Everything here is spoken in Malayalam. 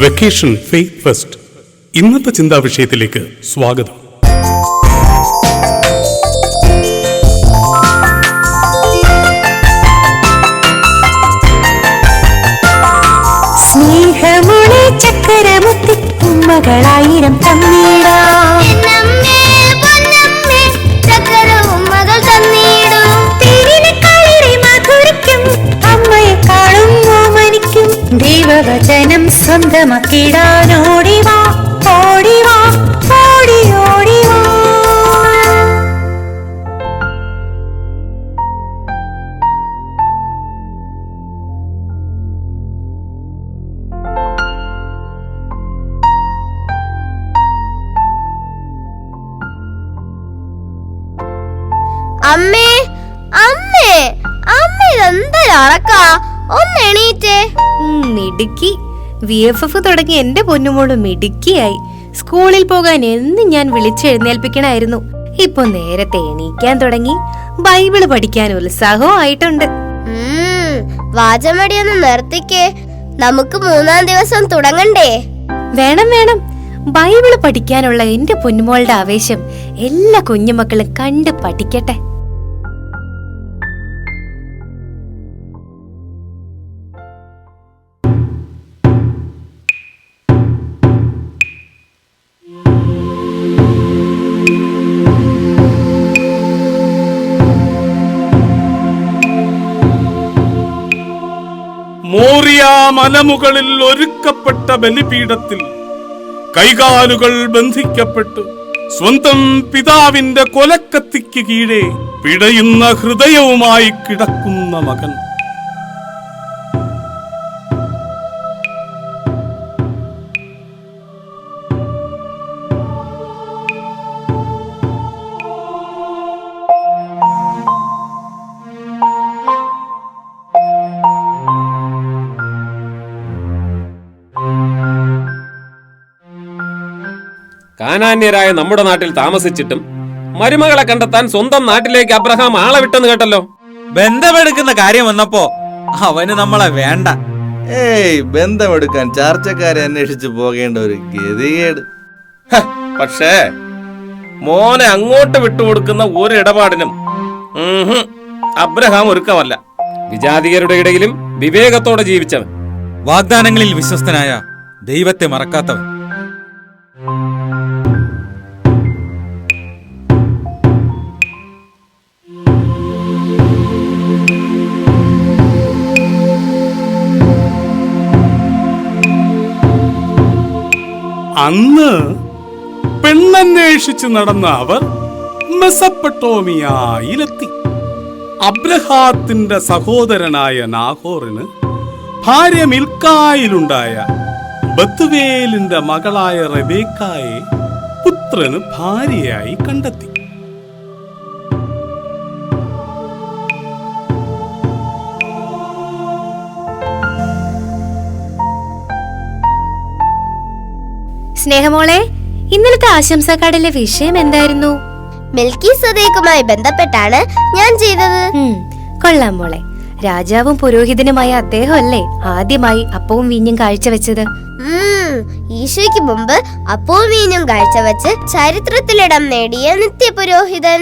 Vacation faith fest. ഇന്നത്തെ ചിന്താ വിഷയത്തിലേക്ക് സ്വാഗതം. സ്നേഹമുളി ചക്കരമുത്തി ഉമ്മകളായിരം തന്നീടാം. അമ്മയെക്കാളും ഓമനിക്കും ദൈവവചനം സ്വന്തമാക്കിടാനോടിവാ, ഓടിവാ, ഓടി ഓടിവാ. അമ്മേ അമ്മേ അമ്മ ഇതെന്താ? ഒന്ന് എണീറ്റേ. മിടുക്കി. VFF തുടങ്ങി എന്റെ പൊന്നുമോള് മിടുക്കിയായി. സ്കൂളിൽ പോകാൻ എന്ന് ഞാൻ വിളിച്ചെഴുന്നേൽപ്പിക്കണായിരുന്നു. ഇപ്പൊ നേരത്തെ എണീക്കാൻ തുടങ്ങി. ബൈബിള് പഠിക്കാൻ ഉത്സാഹവും ആയിട്ടുണ്ട്. വാചമടിയൊന്ന് നിർത്തിക്കേ. നമുക്ക് 3-ാം ദിവസം തുടങ്ങണ്ടേ? വേണം വേണം. ബൈബിള് പഠിക്കാനുള്ള എന്റെ പൊന്നുമോളുടെ ആവേശം എല്ലാ കുഞ്ഞുമക്കളും കണ്ട് പഠിക്കട്ടെ. മോറിയ മലമുകളിൽ ഒരുക്കപ്പെട്ട ബലിപീഠത്തിൽ കൈകാലുകൾ ബന്ധിക്കപ്പെട്ട് സ്വന്തം പിതാവിന്റെ കൊലക്കത്തിക്ക് കീഴെ പിടയുന്ന ഹൃദയവുമായി കിടക്കുന്ന മകൻ. കാനാന്യരായ നമ്മുടെ നാട്ടിൽ താമസിച്ചിട്ടും മരുമകളെ കണ്ടെത്താൻ സ്വന്തം നാട്ടിലേക്ക് അബ്രഹാം ആളെ വിട്ടെന്ന് കേട്ടല്ലോ. ബന്ധമെടുക്കുന്ന കാര്യം വന്നപ്പോ അവന് നമ്മളെ വേണ്ട. ബന്ധമെടുക്കാൻ ചാർച്ചക്കാരെ അന്വേഷിച്ചു പോകേണ്ട ഒരു ഗതികേട്. പക്ഷേ മോനെ അങ്ങോട്ട് വിട്ടുകൊടുക്കുന്ന ഒരു ഇടപാടിനും അബ്രഹാം ഒരുക്കമല്ല. വിജാതിയരുടെ ഇടയിലും വിവേകത്തോടെ ജീവിച്ചവൻ, വാഗ്ദാനങ്ങളിൽ വിശ്വസ്തനായ, ദൈവത്തെ മറക്കാത്തവൻ. അന്ന് പെണ്ണന്വേഷിച്ച് നടന്ന അവർ മെസപ്പൊട്ടോമിയയിലെത്തി. അബ്രഹാത്തിന്റെ സഹോദരനായ നാഹോറിന് ഭാര്യ മിൽക്കായിലുണ്ടായ ബത്തുവേലിന്റെ മകളായ റെബേക്കായെ പുത്രന് ഭാര്യയായി കണ്ടെത്തി. സ്നേഹമോളെ, ഇന്നലത്തെ ആശംസാ കാർഡിലെ വിഷയം എന്തായിരുന്നു? മെൽക്കിസദേക്കുമായി ബന്ധപ്പെട്ടാണ് ഞാൻ ചെയ്തത്. കൊള്ളാം മോളെ. രാജാവും പുരോഹിതനുമായ അദ്ദേഹം അല്ലേ ആദ്യമായി അപ്പവും വീഞ്ഞും കാഴ്ചവെച്ചത്? ഈശോയ്ക്ക് മുമ്പ് അപ്പവും വീഞ്ഞും കാഴ്ചവെച്ച് ചരിത്രത്തിലിടം നേടിയ നിത്യപുരോഹിതൻ.